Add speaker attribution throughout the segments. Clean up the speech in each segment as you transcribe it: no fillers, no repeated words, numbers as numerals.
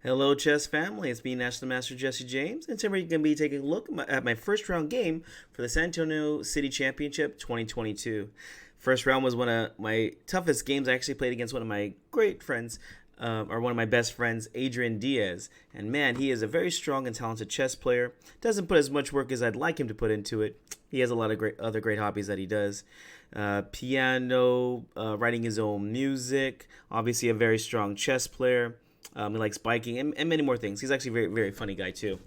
Speaker 1: Hello, chess family. It's me, National Master Jesse James, and today we're going to be taking a look at my first round game for the San Antonio City Championship 2022. First round was one of my toughest games. I actually played against one of my great friends, or one of my best friends, Adrian Diaz. And man, he is a very strong and talented chess player. Doesn't put as much work as I'd like him to put into it. He has a lot of other great hobbies that he does. Piano, writing his own music. Obviously, a very strong chess player. He likes biking and many more things. He's actually a very, very funny guy too.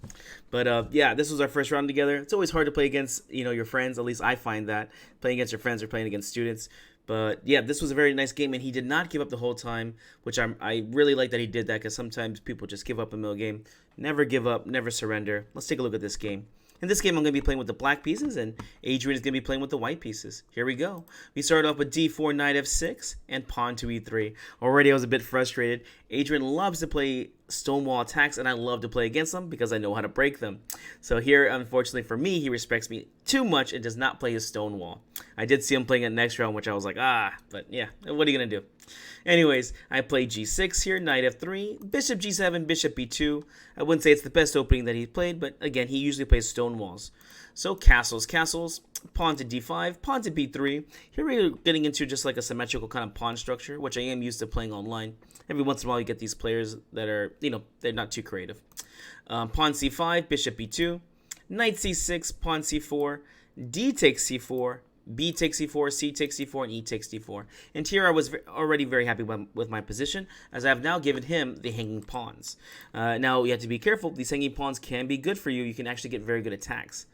Speaker 1: But yeah, this was our first round together. It's always hard to play against your friends. At least I find that playing against your friends or playing against students. But yeah, this was a very nice game, and he did not give up the whole time, which I really like that he did that, because sometimes people just give up in the middle game. Never give up, never surrender. Let's take a look at this game. In this game, I'm going to be playing with the black pieces, and Adrian is going to be playing with the white pieces. Here we go. We started off with d4, knight f6, and pawn to e3. Already I was a bit frustrated. Adrian loves to play stonewall attacks, and I love to play against them because I know how to break them. So here, unfortunately for me, he respects me too much and does not play his stonewall. I did see him playing it next round, which I was like, but yeah, what are you going to do? Anyways, I play g6 here, knight f3, bishop g7, bishop b2. I wouldn't say it's the best opening that he's played, but again, he usually plays stone walls. So castles, pawn to d5, pawn to b3. Here we're getting into just like a symmetrical kind of pawn structure, which I am used to playing online. Every once in a while you get these players that are, they're not too creative. Pawn c5, bishop b2, knight c6, pawn c4, d takes c4, B takes c4, C takes c4, and E takes d4. And here I was already very happy with my position, as I have now given him the hanging pawns. Now, you have to be careful. These hanging pawns can be good for you. You can actually get very good attacks.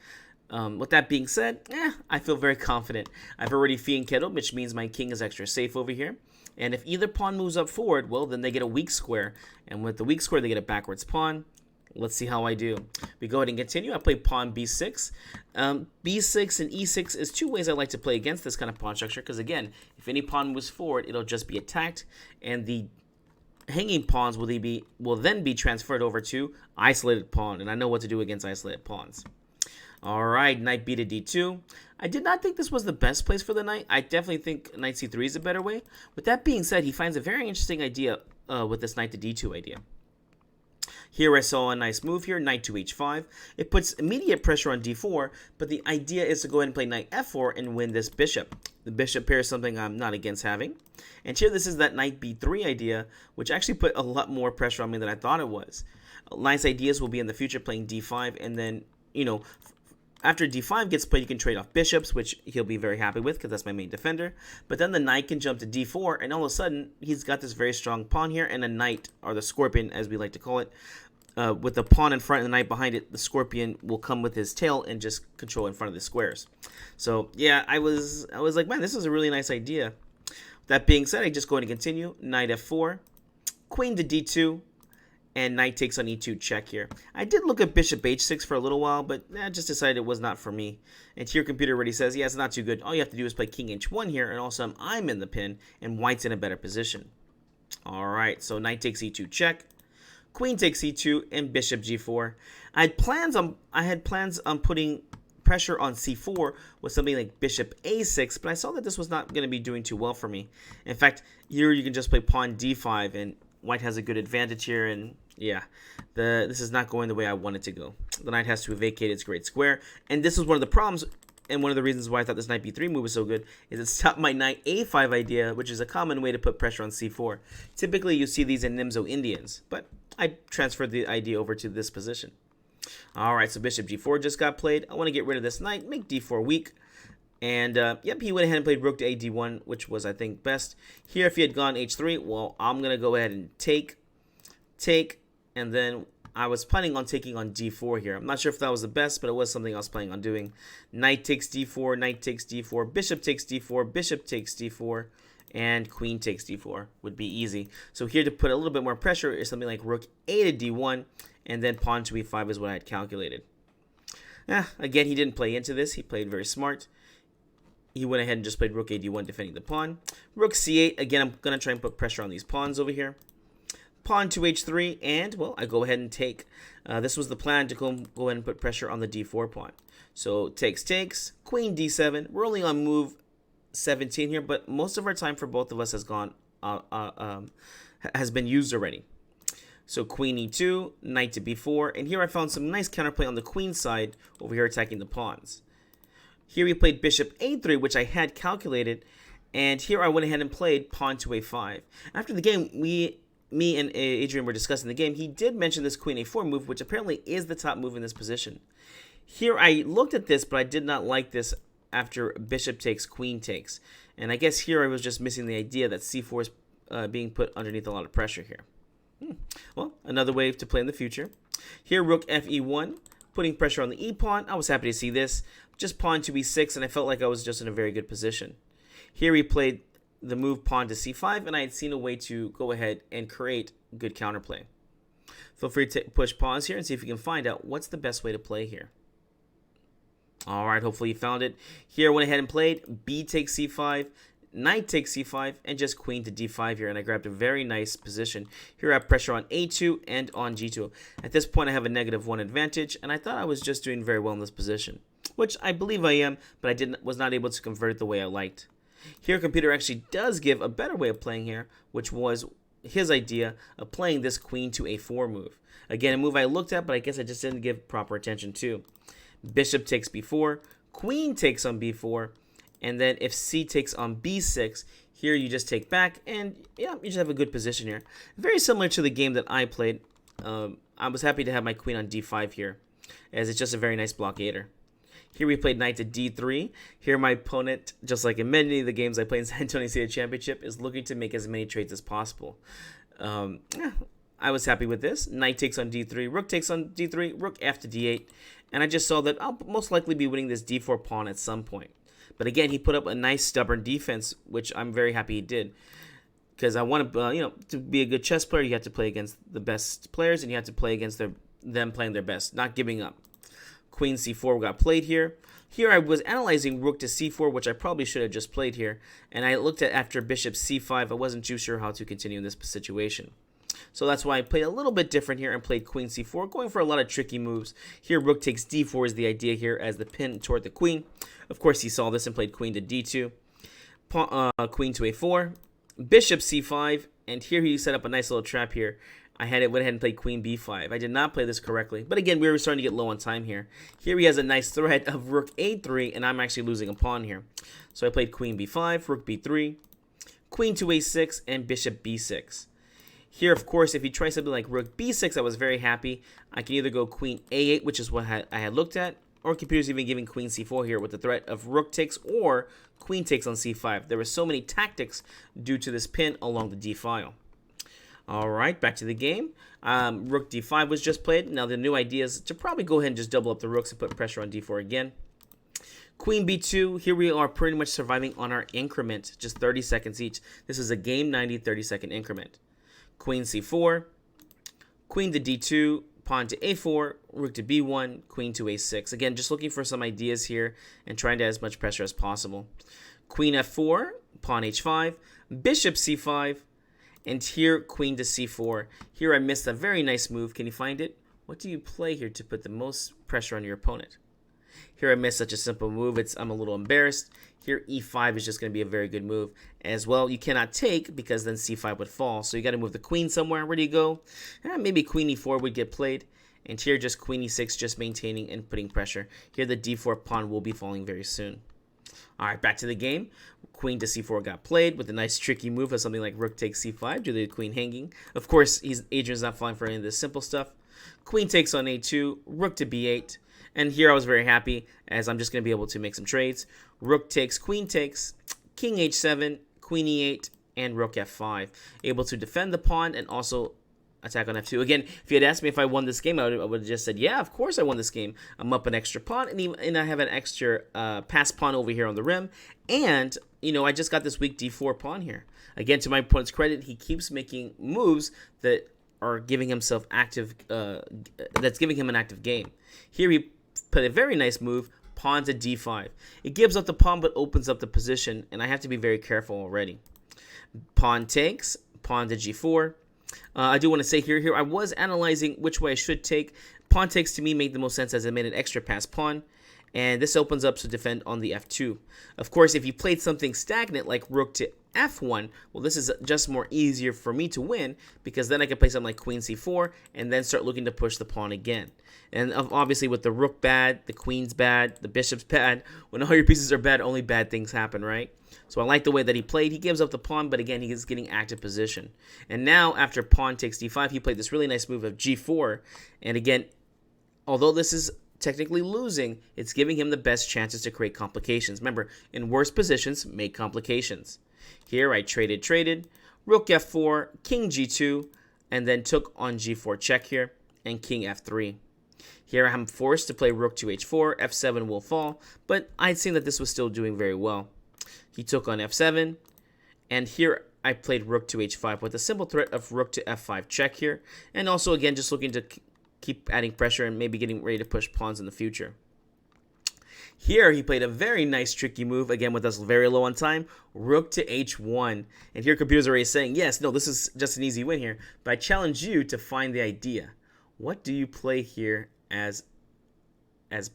Speaker 1: With that being said, I feel very confident. I've already fiend kettled, which means my king is extra safe over here. And if either pawn moves up forward, well, then they get a weak square. And with the weak square, they get a backwards pawn. Let's see how I do. We go ahead and continue. I play pawn b6. B6 and e6 is two ways I like to play against this kind of pawn structure, because again, if any pawn moves forward, it'll just be attacked, and the hanging pawns will then be transferred over to isolated pawn, and I know what to do against isolated pawns. All right, knight b to d2. I did not think this was the best place for the knight. I definitely think knight c3 is a better way. With that being said, he finds a very interesting idea with this knight to d2 idea. Here I saw a nice move here, knight to h5. It puts immediate pressure on d4, but the idea is to go ahead and play knight f4 and win this bishop. The bishop pair is something I'm not against having. And here this is that knight b3 idea, which actually put a lot more pressure on me than I thought it was. Nice ideas will be in the future playing d5, and then, after d5 gets played, you can trade off bishops, which he'll be very happy with because that's my main defender. But then the knight can jump to d4, and all of a sudden, he's got this very strong pawn here, and a knight, or the scorpion as we like to call it, with the pawn in front and the knight behind it, the scorpion will come with his tail and just control in front of the squares. So yeah, I was like, man, this is a really nice idea. That being said, I just go ahead and continue. Knight f4, queen to d2, and knight takes on e2 check here. I did look at bishop h6 for a little while, but I just decided it was not for me. And here computer already says, yeah, it's not too good. All you have to do is play king h1 here, and also I'm in the pin, and white's in a better position. All right, so knight takes e2 check. Queen takes e2 and bishop g4. I had plans on putting pressure on c4 with something like bishop a6, but I saw that this was not going to be doing too well for me. In fact, here you can just play pawn d5, and white has a good advantage here, and yeah, this is not going the way I want it to go. The knight has to vacate its great square, and this was one of the problems. And one of the reasons why I thought this knight b3 move was so good is it stopped my knight a5 idea, which is a common way to put pressure on c4. Typically, you see these in Nimzo Indians, but I transferred the idea over to this position. All right, so bishop g4 just got played. I want to get rid of this knight, make d4 weak. And, yep, he went ahead and played rook to a d1, which was, I think, best. Here, if he had gone h3, well, I'm going to go ahead and take, and then I was planning on taking on d4 here. I'm not sure if that was the best, but it was something I was planning on doing. Knight takes d4, knight takes d4, bishop takes d4, bishop takes d4, and queen takes d4 would be easy. So here to put a little bit more pressure is something like rook a to d1, and then pawn to e5 is what I had calculated. Again, he didn't play into this. He played very smart. He went ahead and just played rook a d1, defending the pawn. Rook c8. Again, I'm going to try and put pressure on these pawns over here. Pawn to h3, and, well, I go ahead and take. This was the plan to go ahead and put pressure on the d4 pawn. So takes, queen d7. We're only on move 17 here, but most of our time for both of us has been used already. So queen e2, knight to b4, and here I found some nice counterplay on the queen side over here attacking the pawns. Here we played bishop a3, which I had calculated, and here I went ahead and played pawn to a5. After the game, me and Adrian were discussing the game. He did mention this queen a4 move, which apparently is the top move in this position. Here I looked at this, but I did not like this after bishop takes, queen takes. And I guess here I was just missing the idea that c4 is being put underneath a lot of pressure here. Well, another way to play in the future. Here, rook fe1, putting pressure on the e-pawn. I was happy to see this. Just pawn to e6, and I felt like I was just in a very good position. Here we played the move pawn to c5, and I had seen a way to go ahead and create good counterplay. Feel free to push pause here and see if you can find out what's the best way to play here. All right, hopefully you found it. Here I went ahead and played b takes c5, knight takes c5, and just queen to d5 here, and I grabbed a very nice position. Here I have pressure on a2 and on g2. At this point I have a -1 advantage, and I thought I was just doing very well in this position, which I believe I am, but I was not able to convert it the way I liked. Here computer actually does give a better way of playing here, which was his idea of playing this queen to a4 move. Again, a move I looked at, but I guess I just didn't give proper attention to. Bishop takes b4, queen takes on b4, and then if c takes on b6, here you just take back, and yeah, you just have a good position here. Very similar to the game that I played. I was happy to have my queen on d5 here, as it's just a very nice blockader. Here we played knight to d3. Here my opponent, just like in many of the games I play in San Antonio City Championship, is looking to make as many trades as possible. I was happy with this. Knight takes on d3, rook takes on d3, rook f to d8, and I just saw that I'll most likely be winning this d4 pawn at some point. But again, he put up a nice stubborn defense, which I'm very happy he did, because I want to, to be a good chess player, you have to play against the best players, and you have to play against them playing their best, not giving up. Queen c4 got played here. Here I was analyzing rook to c4, which I probably should have just played here, and I looked at after bishop c5. I wasn't too sure how to continue in this situation. So that's why I played a little bit different here and played queen c4, going for a lot of tricky moves. Here rook takes d4 is the idea here as the pin toward the queen. Of course he saw this and played queen to d2, queen to a4, bishop c5, and here he set up a nice little trap here. I went ahead and played queen b5. I did not play this correctly, but again, we were starting to get low on time here. Here he has a nice threat of rook a3, and I'm actually losing a pawn here. So I played queen b5, rook b3, queen to a6, and bishop b6. Here, of course, if you try something like rook b6, I was very happy. I can either go queen a8, which is what I had looked at, or computer's even giving queen c4 here with the threat of rook takes or queen takes on c5. There were so many tactics due to this pin along the d file. All right, back to the game. Rook d5 was just played. Now the new idea is to probably go ahead and just double up the rooks and put pressure on d4 again. Queen b2. Here we are pretty much surviving on our increment, just 30 seconds each. This is a game 90 30-second increment. Queen c4, queen to d2, pawn to a4, rook to b1, queen to a6. Again, just looking for some ideas here and trying to add as much pressure as possible. Queen f4, pawn h5, bishop c5, and here, queen to c4. Here I missed a very nice move. Can you find it? What do you play here to put the most pressure on your opponent? Here I missed such a simple move. I'm a little embarrassed. Here e5 is just going to be a very good move. As well, you cannot take because then c5 would fall. So you got to move the queen somewhere. Where do you go? Maybe queen e4 would get played. And here just queen e6, just maintaining and putting pressure. Here the d4 pawn will be falling very soon. All right, back to the game. Queen to c4 got played with a nice tricky move of something like rook takes c5 due to the queen hanging. Of course, Adrian's not falling for any of this simple stuff. Queen takes on a2, rook to b8. And here I was very happy as I'm just going to be able to make some trades. Rook takes, king h7, queen e8, and rook f5. Able to defend the pawn and also attack on f2. Again, if you had asked me if I won this game, I would have just said, yeah, of course I won this game. I'm up an extra pawn, and I have an extra pass pawn over here on the rim. And, I just got this weak d4 pawn here. Again, to my opponent's credit, he keeps making moves that are giving himself active, that's giving him an active game. Here he put a very nice move, pawn to d5. It gives up the pawn but opens up the position, and I have to be very careful already. Pawn takes, pawn to g4. I do want to say here I was analyzing which way I should take. Pawn takes to me made the most sense as I made an extra pass pawn. and this opens up to defend on the f2. Of course, if you played something stagnant like rook to f1, well, this is just more easier for me to win, because then I can play something like queen c4 and then start looking to push the pawn again. And obviously with the rook bad, the queen's bad, the bishop's bad, when all your pieces are bad, only bad things happen, right? So I like the way that he played. He gives up the pawn, but again, he is getting active position. And now after pawn takes d5, he played this really nice move of g4. And again, although this is technically losing, it's giving him the best chances to create complications. Remember, in worse positions, make complications. Here I traded, rook f4, king g2, and then took on g4 check here, and king f3. Here I'm forced to play rook to h4, f7 will fall, but I'd seen that this was still doing very well. He took on f7, and here I played rook to h5 with a simple threat of rook to f5 check here, and also again just looking to keep adding pressure and maybe getting ready to push pawns in the future. Here he played a very nice tricky move, again with us very low on time, rook to h1. And here computer's already saying, yes, no, this is just an easy win here, but I challenge you to find the idea. What do you play here as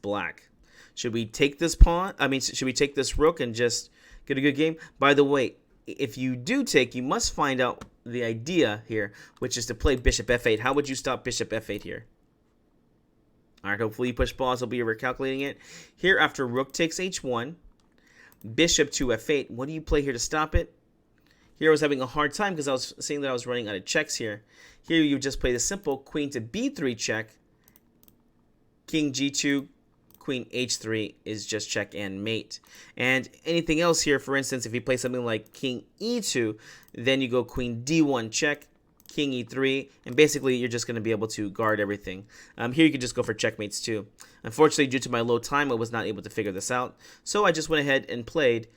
Speaker 1: black? Should we take this pawn? Should we take this rook and just get a good game? By the way, if you do take, you must find out the idea here, which is to play bishop f8. How would you stop bishop f8 here? All right, hopefully you push pause. I'll be recalculating it. Here, after rook takes h1, bishop to f8. What do you play here to stop it? Here I was having a hard time because I was seeing that I was running out of checks here. Here you just play the simple queen to b3 check, king g2, queen h3 is just check and mate. And anything else here, for instance, if you play something like king e2, then you go queen d1 check, king e3, and basically you're just going to be able to guard everything. Here you could just go for checkmates too. Unfortunately, due to my low time, I was not able to figure this out. So I just went ahead and played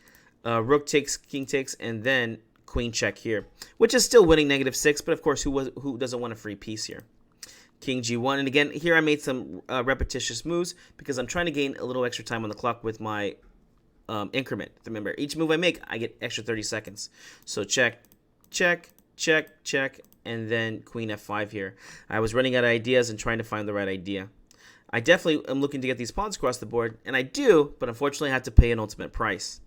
Speaker 1: rook takes, king takes, and then queen check here, which is still winning -6, but of course, who doesn't want a free piece here? King g1, and again, here I made some repetitious moves because I'm trying to gain a little extra time on the clock with my increment. Remember, each move I make, I get extra 30 seconds. So check, check, check, check, and then queen f5 here. I was running out of ideas and trying to find the right idea. I definitely am looking to get these pawns across the board, and I do, but unfortunately I have to pay an ultimate price,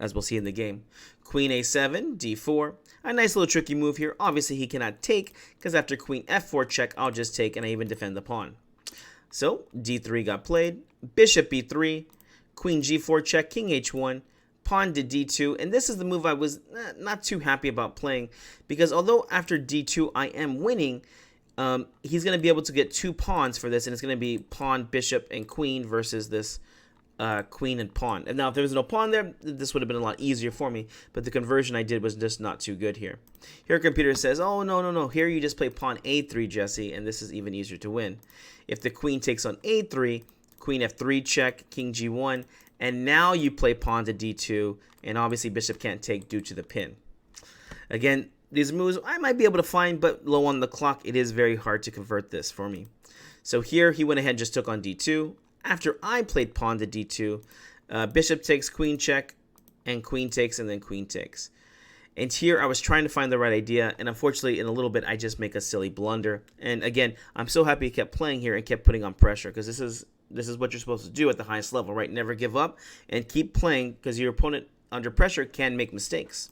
Speaker 1: as we'll see in the game. Queen a7, d4. A nice little tricky move here. Obviously he cannot take, because after queen f4 check, I'll just take and I even defend the pawn. So d3 got played, bishop b3, queen g4 check, king h1, pawn to d2, and this is the move I was not too happy about playing, because although after d2 I am winning, he's going to be able to get 2 pawns for this, and it's going to be pawn, bishop, and queen versus this queen and pawn. And now if there was no pawn there, this would have been a lot easier for me, but the conversion I did was just not too good here. Here computer says, oh no, here you just play pawn a3, Jesse, and this is even easier to win. If the queen takes on a3, queen f3 check, king g1, and now you play pawn to d2, and obviously bishop can't take due to the pin. Again, these moves I might be able to find, but low on the clock, it is very hard to convert this for me. So here he went ahead and just took on d2. After I played pawn to d2, bishop takes, queen check, and queen takes, and then queen takes. And here I was trying to find the right idea, and unfortunately in a little bit I just make a silly blunder. And again, I'm so happy he kept playing here and kept putting on pressure, because this is what you're supposed to do at the highest level, right? Never give up and keep playing, because your opponent under pressure can make mistakes.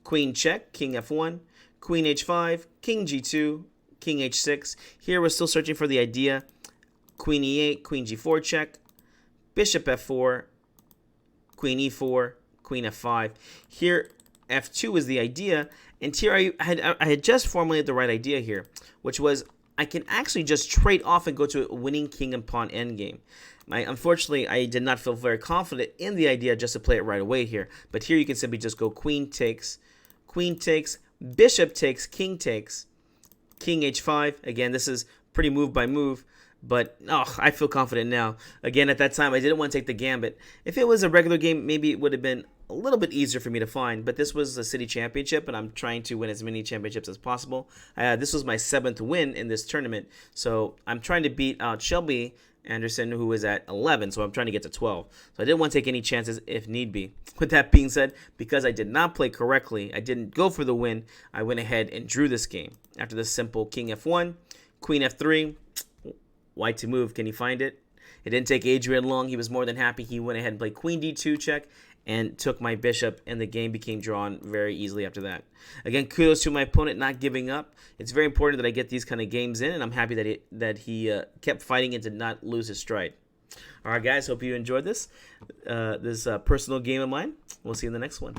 Speaker 1: Queen check, king f1, queen h5, king g2, king h6. Here we're still searching for the idea. Queen e8, queen g4 check, bishop f4, queen e4, queen f5. Here f2 is the idea, and here I had just formulated the right idea here, which was I can actually just trade off and go to a winning king and pawn endgame. Unfortunately, I did not feel very confident in the idea just to play it right away here, but here you can simply just go queen takes, bishop takes, king h5. Again, this is pretty move by move. But I feel confident now. Again, at that time, I didn't want to take the gambit. If it was a regular game, maybe it would have been a little bit easier for me to find. But this was a city championship, and I'm trying to win as many championships as possible. This was my 7th win in this tournament. So I'm trying to beat out Shelby Anderson, who is at 11. So I'm trying to get to 12. So I didn't want to take any chances if need be. With that being said, because I did not play correctly, I didn't go for the win, I went ahead and drew this game. After the simple king f1, queen f3, white to move. Can you find it? It didn't take Adrian long. He was more than happy. He went ahead and played queen d2 check and took my bishop, and the game became drawn very easily after that. Again, kudos to my opponent not giving up. It's very important that I get these kind of games in, and I'm happy that he kept fighting and did not lose his stride. All right, guys, hope you enjoyed this personal game of mine. We'll see you in the next one.